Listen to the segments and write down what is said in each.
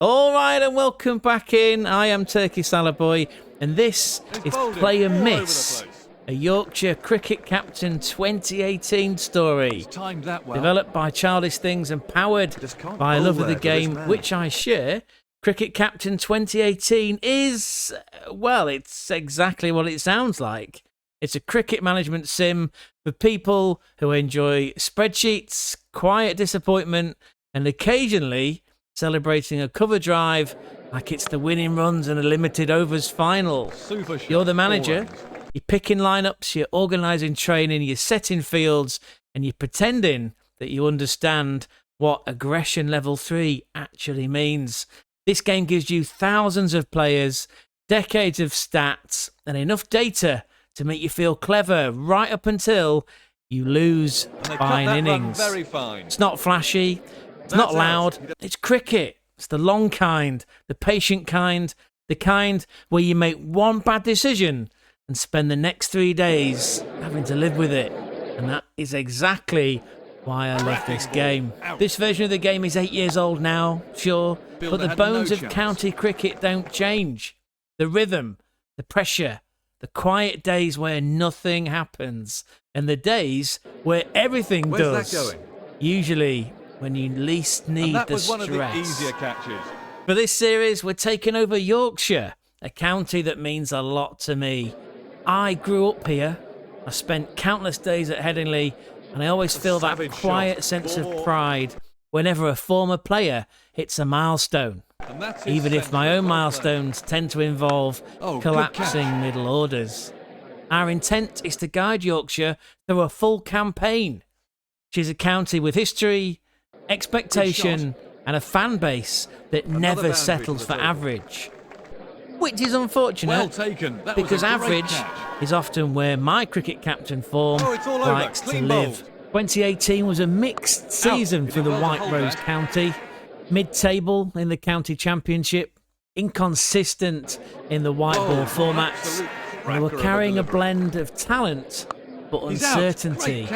All right, and welcome back in. I am Turkey Salad Boy, and this is Play and Miss, a Yorkshire cricket captain 2018 story. Developed by Childish Things and powered by a love of the game, which I share. Cricket Captain 2018 is, well, it's exactly what it sounds like. It's a cricket management sim for people who enjoy spreadsheets, quiet disappointment, and occasionally celebrating a cover drive like it's the winning runs in a limited overs final. You're the manager, you're picking lineups, you're organising training, you're setting fields, and you're pretending that you understand what aggression level 3 actually means. This game gives you thousands of players, decades of stats, and enough data to make you feel clever right up until you lose by an innings. It's not flashy, it's not loud, it's cricket. It's the long kind, the patient kind, the kind where you make one bad decision and spend the next 3 days having to live with it. And that is exactly why I love this game. This version of the game is 8 years old now, sure, but the bones of county cricket don't change. The rhythm, the pressure, the quiet days where nothing happens, and the days where everything does. Usually when you least need the stress. One of the easier catches. For this series, we're taking over Yorkshire, a county that means a lot to me. I grew up here. I spent countless days at Headingley, and I always feel that quiet sense of pride whenever a former player hits a milestone, even if my own milestones tend to involve collapsing middle orders. Our intent is to guide Yorkshire through a full campaign. She's a county with history, expectation, and a fan base that never settles for average. Which is unfortunate, because average is often where my cricket captain form likes to live. 2018 was a mixed season for the White Rose County. Mid-table in the county championship, inconsistent in the white ball formats. They were carrying a blend of talent but uncertainty.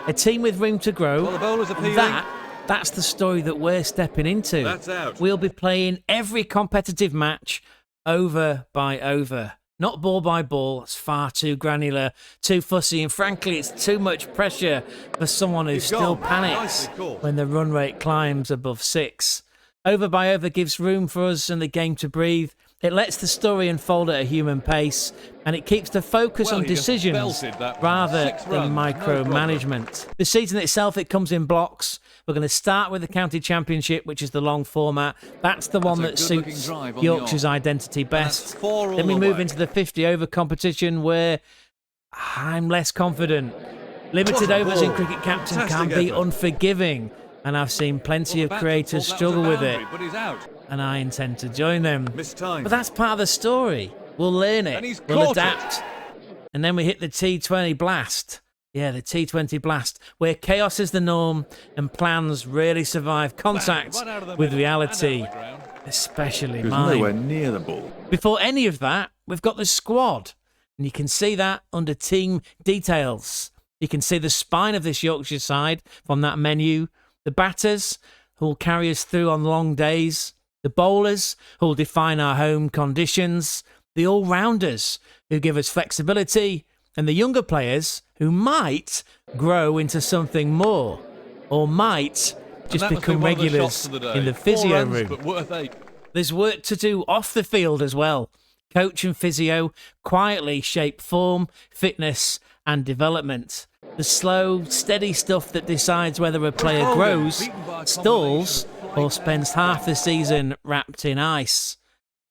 A team with room to grow, and that's the story that we're stepping into. We'll be playing every competitive match over by over. Not ball by ball, it's far too granular, too fussy, and frankly it's too much pressure for someone who still panics when the run rate climbs above 6. Over by over gives room for us and the game to breathe. It lets the story unfold at a human pace, and it keeps the focus on decisions rather than micromanagement. The season itself, it comes in blocks. We're going to start with the county championship, which is the long format. That's the one that suits Yorkshire's identity best. Then we move into the 50-over competition, where I'm less confident. Limited overs in cricket captain can be unforgiving, and I've seen plenty of creators struggle with it, and I intend to join them. But that's part of the story. We'll learn it, we'll adapt, and then we hit the T20 blast. Yeah, the T20 blast, where chaos is the norm and plans really survive contact with reality, especially mine. Nowhere near the ball. Before any of that, we've got the squad, and you can see that under team details. You can see the spine of this Yorkshire side from that menu. The batters who will carry us through on long days. The bowlers who will define our home conditions. The all-rounders who give us flexibility. And the younger players who might grow into something more, or might just become regulars in the physio room. There's work to do off the field as well. Coach and physio quietly shape form, fitness and development. The slow, steady stuff that decides whether a player grows, stalls, or spends half the season wrapped in ice.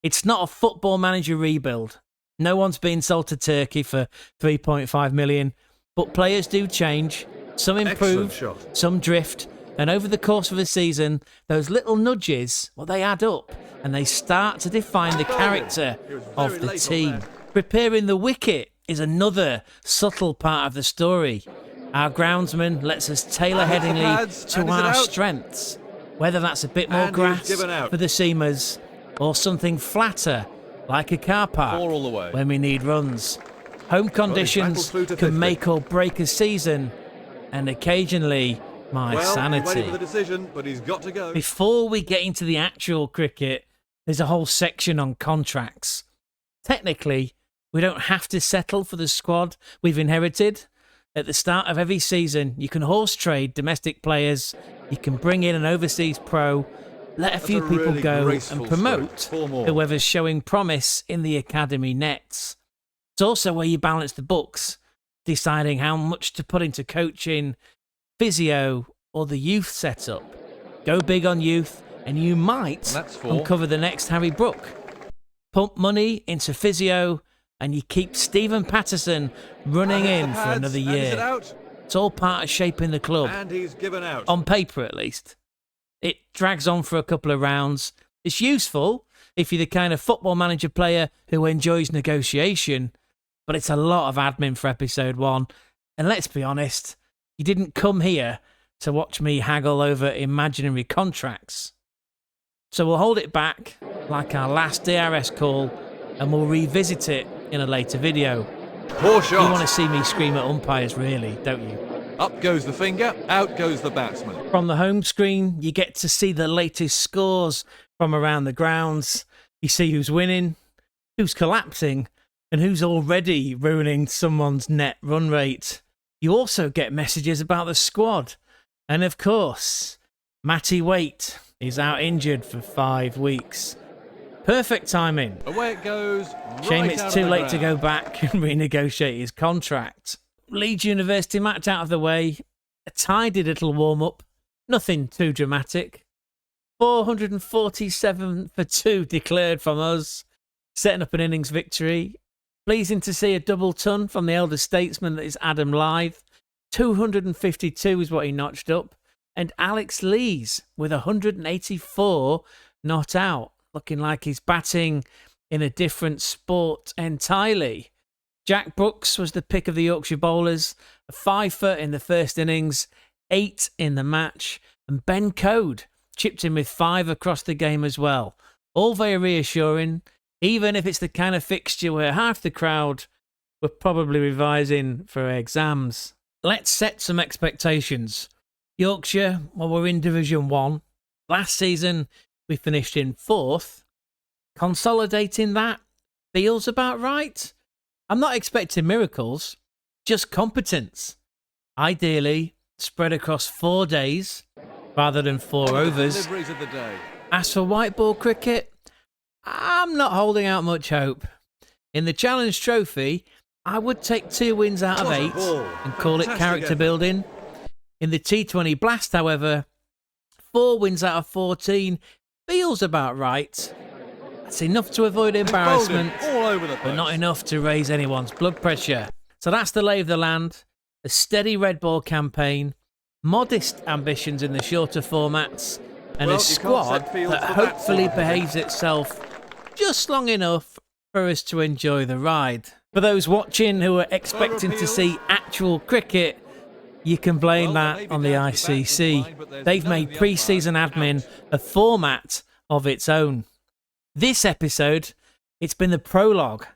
It's not a football manager rebuild. No one's been sold to Turkey for 3.5 million, but players do change. Some improve, some drift, and over the course of a season, those little nudges, well, they add up, and they start to define the character of the team. Preparing the wicket is another subtle part of the story. Our groundsman lets us tailor Headingley to our strengths, whether that's a bit more grass for the seamers or something flatter like a car park when we need runs. Home conditions can make or break a season, and occasionally My sanity. Waiting for the decision, but he's got to go. Before we get into the actual cricket, there's a whole section on contracts. Technically, we don't have to settle for the squad we've inherited. At the start of every season, you can horse trade domestic players, you can bring in an overseas pro, let a few people really go graceful and promote stroke. whoever's showing promise in the academy nets. It's also where you balance the books, deciding how much to put into coaching, physio, or the youth setup. Go big on youth, and you might uncover the next Harry Brook. Pump money into physio, and you keep Stephen Patterson running in for another year. It's all part of shaping the club. And he's given out. On paper, at least. It drags on for a couple of rounds. It's useful if you're the kind of football manager player who enjoys negotiation, but it's a lot of admin for episode 1. And let's be honest, you didn't come here to watch me haggle over imaginary contracts. So we'll hold it back like our last DRS call, and we'll revisit it in a later video. Poor shot. You want to see me scream at umpires, really, don't you? Up goes the finger, out goes the batsman. From the home screen, you get to see the latest scores from around the grounds. You see who's winning, who's collapsing, and who's already ruining someone's net run rate. You also get messages about the squad. And of course, Matty Waite is out injured for 5 weeks. Perfect timing. Away it goes. Shame right it's too late to go back and renegotiate his contract. Leeds University match out of the way. A tidy little warm-up. Nothing too dramatic. 447 for 2 declared from us. Setting up an innings victory. Pleasing to see a double ton from the elder statesman that is Adam Lyth. 252 is what he notched up. And Alex Lees with 184 not out. Looking like he's batting in a different sport entirely. Jack Brooks was the pick of the Yorkshire bowlers. A 5-foot in the first innings, 8 in the match. And Ben Code chipped in with 5 across the game as well. All very reassuring, even if it's the kind of fixture where half the crowd were probably revising for exams. Let's set some expectations. Yorkshire, well, we're in Division 1. Last season, we finished in 4th. Consolidating that feels about right. I'm not expecting miracles, just competence. Ideally, spread across 4 days rather than 4 overs. As for white ball cricket, I'm not holding out much hope. In the Challenge Trophy, I would take 2 wins out of 8 and call it character building. In the T20 Blast, however, 4 wins out of 14 feels about right. That's enough to avoid embarrassment, but not enough to raise anyone's blood pressure. So that's the lay of the land. A steady red ball campaign, modest ambitions in the shorter formats, and a squad that hopefully behaves itself just long enough for us to enjoy the ride. For those watching who are expecting to see actual cricket, you can blame that on the ICC. They've made pre-season admin a format of its own. This episode, it's been the prologue.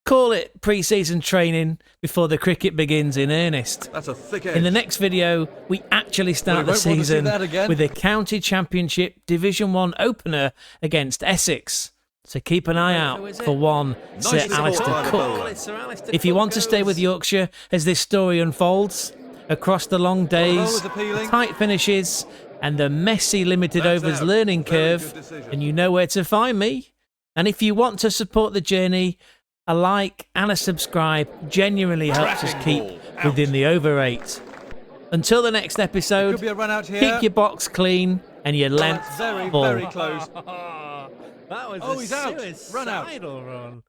Call it pre-season training before the cricket begins in earnest. That's a thick edge. In the next video, we actually start the season with a county championship Division 1 opener against Essex. So keep an eye out for one Sir Alistair Cook. If you want to stay with Yorkshire as this story unfolds, across the long days, the tight finishes, and the messy limited overs learning curve, then you know where to find me. And if you want to support the journey, a like and a subscribe genuinely helps us keep within the over 8. Until the next episode, keep your box clean and your length full. Very close. That was a suicidal run.